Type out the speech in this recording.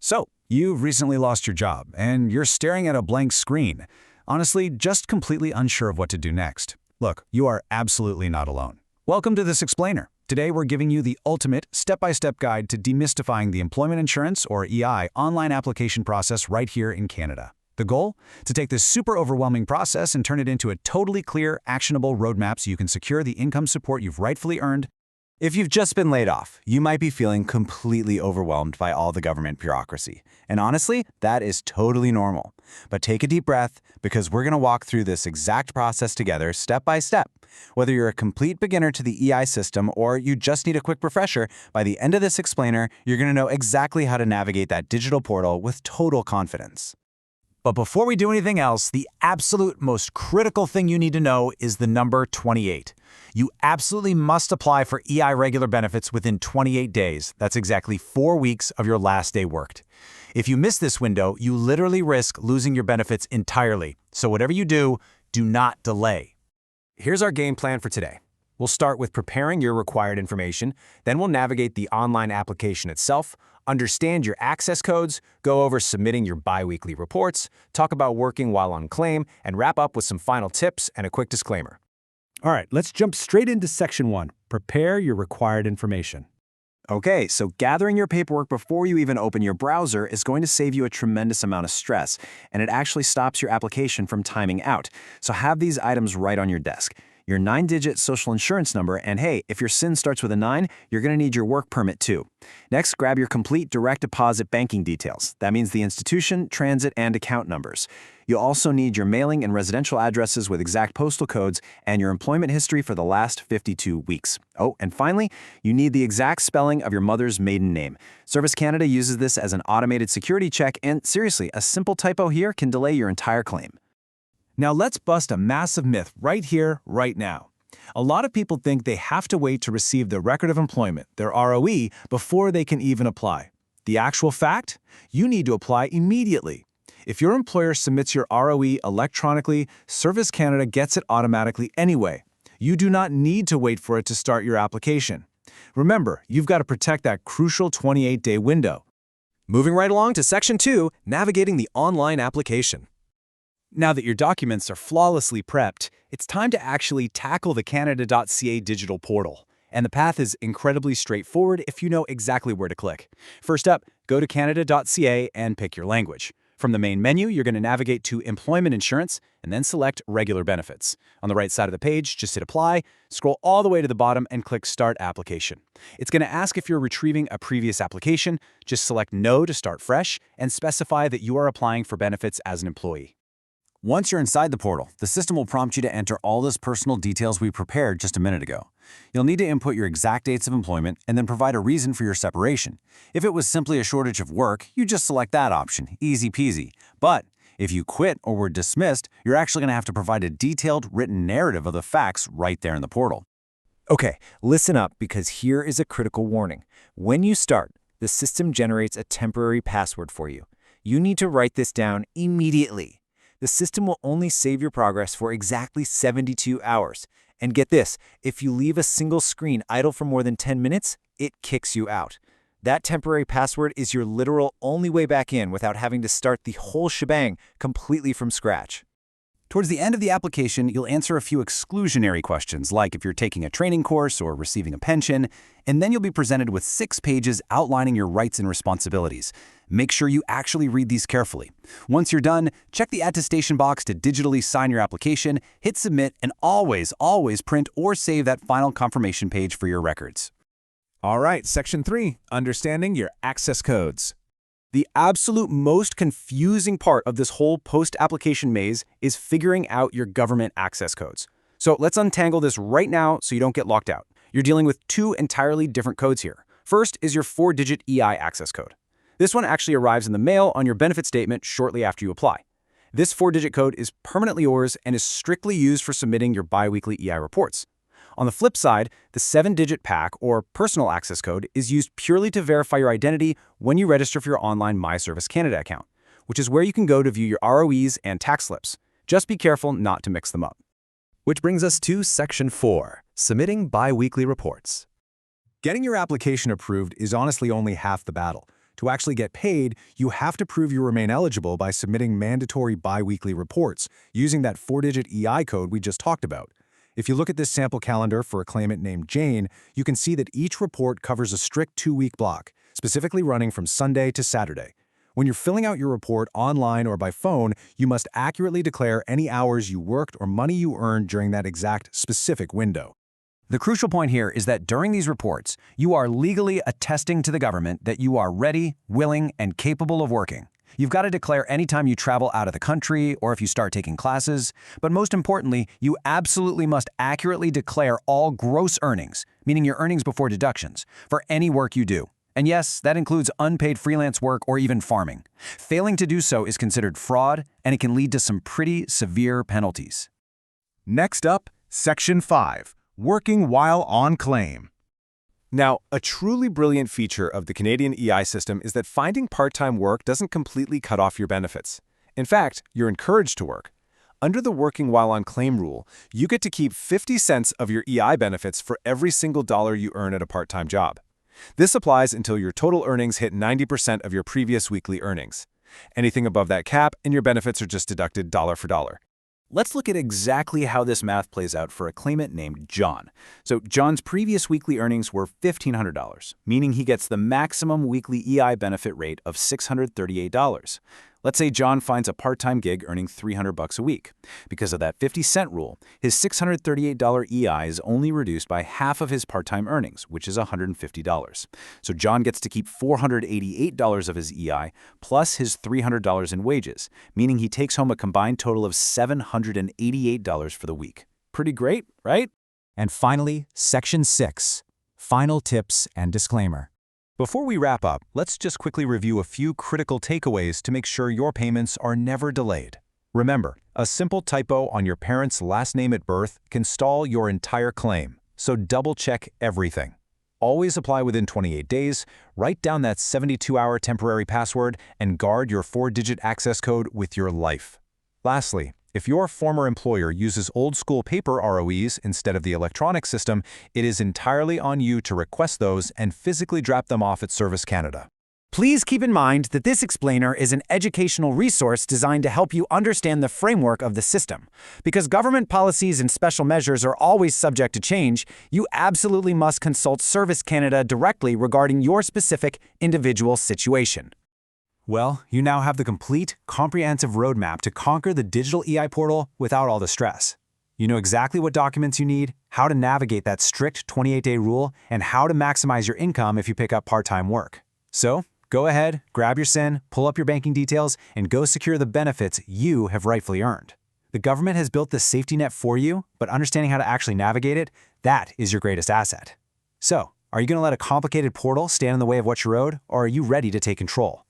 So, you've recently lost your job, and you're staring at a blank screen, honestly, just completely unsure of what to do next. Look, you are absolutely not alone. Welcome to This Explainer. Today we're giving you the ultimate step-by-step guide to demystifying the employment insurance, or EI, online application process right here in Canada. The goal? To take this super overwhelming process and turn it into a totally clear, actionable roadmap so you can secure the income support you've rightfully earned. If you've just been laid off, you might be feeling completely overwhelmed by all the government bureaucracy. And honestly, that is totally normal. But take a deep breath, because we're going to walk through this exact process together step by step. Whether you're a complete beginner to the EI system or you just need a quick refresher, by the end of this explainer, you're going to know exactly how to navigate that digital portal with total confidence. But before we do anything else, the absolute most critical thing you need to know is the number 28. You absolutely must apply for EI regular benefits within 28 days. That's exactly 4 weeks of your last day worked. If you miss this window, you literally risk losing your benefits entirely. So whatever you do, do not delay. Here's our game plan for today. We'll start with preparing your required information, then we'll navigate the online application itself, understand your access codes, go over submitting your bi-weekly reports, talk about working while on claim, and wrap up with some final tips and a quick disclaimer. All right, let's jump straight into Section 1. Prepare your required information. Okay, so gathering your paperwork before you even open your browser is going to save you a tremendous amount of stress, and it actually stops your application from timing out. So have these items right on your desk. Your 9-digit social insurance number, and hey, if your SIN starts with a 9, you're going to need your work permit too. Next, grab your complete direct deposit banking details. That means the institution, transit, and account numbers. You'll also need your mailing and residential addresses with exact postal codes and your employment history for the last 52 weeks. Oh, and finally, you need the exact spelling of your mother's maiden name. Service Canada uses this as an automated security check, and seriously, a simple typo here can delay your entire claim. Now let's bust a massive myth right here, right now. A lot of people think they have to wait to receive the record of employment, their ROE, before they can even apply. The actual fact? You need to apply immediately. If your employer submits your ROE electronically, Service Canada gets it automatically anyway. You do not need to wait for it to start your application. Remember, you've got to protect that crucial 28-day window. Moving right along to Section 2, navigating the online application. Now that your documents are flawlessly prepped, it's time to actually tackle the Canada.ca digital portal. And the path is incredibly straightforward if you know exactly where to click. First up, go to Canada.ca and pick your language. From the main menu, you're going to navigate to Employment Insurance and then select Regular Benefits. On the right side of the page, just hit Apply, scroll all the way to the bottom and click Start Application. It's going to ask if you're retrieving a previous application. Just select No to start fresh and specify that you are applying for benefits as an employee. Once you're inside the portal, the system will prompt you to enter all those personal details we prepared just a minute ago. You'll need to input your exact dates of employment and then provide a reason for your separation. If it was simply a shortage of work, you just select that option, easy peasy. But if you quit or were dismissed, you're actually going to have to provide a detailed written narrative of the facts right there in the portal. Okay, listen up, because here is a critical warning. When you start, the system generates a temporary password for you. You need to write this down immediately. The system will only save your progress for exactly 72 hours. And get this, if you leave a single screen idle for more than 10 minutes, it kicks you out. That temporary password is your literal only way back in without having to start the whole shebang completely from scratch. Towards the end of the application, you'll answer a few exclusionary questions, like if you're taking a training course or receiving a pension, and then you'll be presented with 6 pages outlining your rights and responsibilities. Make sure you actually read these carefully. Once you're done, check the attestation box to digitally sign your application, hit Submit, and always print or save that final confirmation page for your records. All right, Section 3, understanding your access codes. The absolute most confusing part of this whole post-application maze is figuring out your government access codes. So let's untangle this right now so you don't get locked out. You're dealing with 2 entirely different codes here. First is your 4-digit EI access code. This one actually arrives in the mail on your benefit statement shortly after you apply. This 4-digit code is permanently yours and is strictly used for submitting your bi-weekly EI reports. On the flip side, the 7-digit PAC, or personal access code, is used purely to verify your identity when you register for your online My Service Canada account, which is where you can go to view your ROEs and tax slips. Just be careful not to mix them up. Which brings us to Section 4, submitting bi-weekly reports. Getting your application approved is honestly only half the battle. To actually get paid, you have to prove you remain eligible by submitting mandatory biweekly reports using that 4-digit EI code we just talked about. If you look at this sample calendar for a claimant named Jane, you can see that each report covers a strict 2-week block, specifically running from Sunday to Saturday. When you're filling out your report online or by phone, you must accurately declare any hours you worked or money you earned during that exact specific window. The crucial point here is that during these reports, you are legally attesting to the government that you are ready, willing, and capable of working. You've got to declare anytime you travel out of the country or if you start taking classes, but most importantly, you absolutely must accurately declare all gross earnings, meaning your earnings before deductions, for any work you do. And yes, that includes unpaid freelance work or even farming. Failing to do so is considered fraud, and it can lead to some pretty severe penalties. Next up, Section 5. Working while on claim. Now, a truly brilliant feature of the Canadian EI system is that finding part-time work doesn't completely cut off your benefits. In fact, you're encouraged to work. Under the working while on claim rule, you get to keep 50 cents of your EI benefits for every single dollar you earn at a part-time job. This applies until your total earnings hit 90% of your previous weekly earnings. Anything above that cap, and your benefits are just deducted dollar for dollar. Let's look at exactly how this math plays out for a claimant named John. So John's previous weekly earnings were $1,500, meaning he gets the maximum weekly EI benefit rate of $638. Let's say John finds a part-time gig earning $300 a week. Because of that 50-cent rule, his $638 EI is only reduced by half of his part-time earnings, which is $150. So John gets to keep $488 of his EI plus his $300 in wages, meaning he takes home a combined total of $788 for the week. Pretty great, right? And finally, Section 6. Final tips and disclaimer. Before we wrap up, let's just quickly review a few critical takeaways to make sure your payments are never delayed. Remember, a simple typo on your parent's last name at birth can stall your entire claim, so double-check everything. Always apply within 28 days, write down that 72-hour temporary password, and guard your 4-digit access code with your life. Lastly, if your former employer uses old-school paper ROEs instead of the electronic system, it is entirely on you to request those and physically drop them off at Service Canada. Please keep in mind that this explainer is an educational resource designed to help you understand the framework of the system. Because government policies and special measures are always subject to change, you absolutely must consult Service Canada directly regarding your specific individual situation. Well, you now have the complete, comprehensive roadmap to conquer the digital EI portal without all the stress. You know exactly what documents you need, how to navigate that strict 28-day rule, and how to maximize your income if you pick up part-time work. So, go ahead, grab your SIN, pull up your banking details, and go secure the benefits you have rightfully earned. The government has built this safety net for you, but understanding how to actually navigate it, that is your greatest asset. So, are you going to let a complicated portal stand in the way of what you're owed, or are you ready to take control?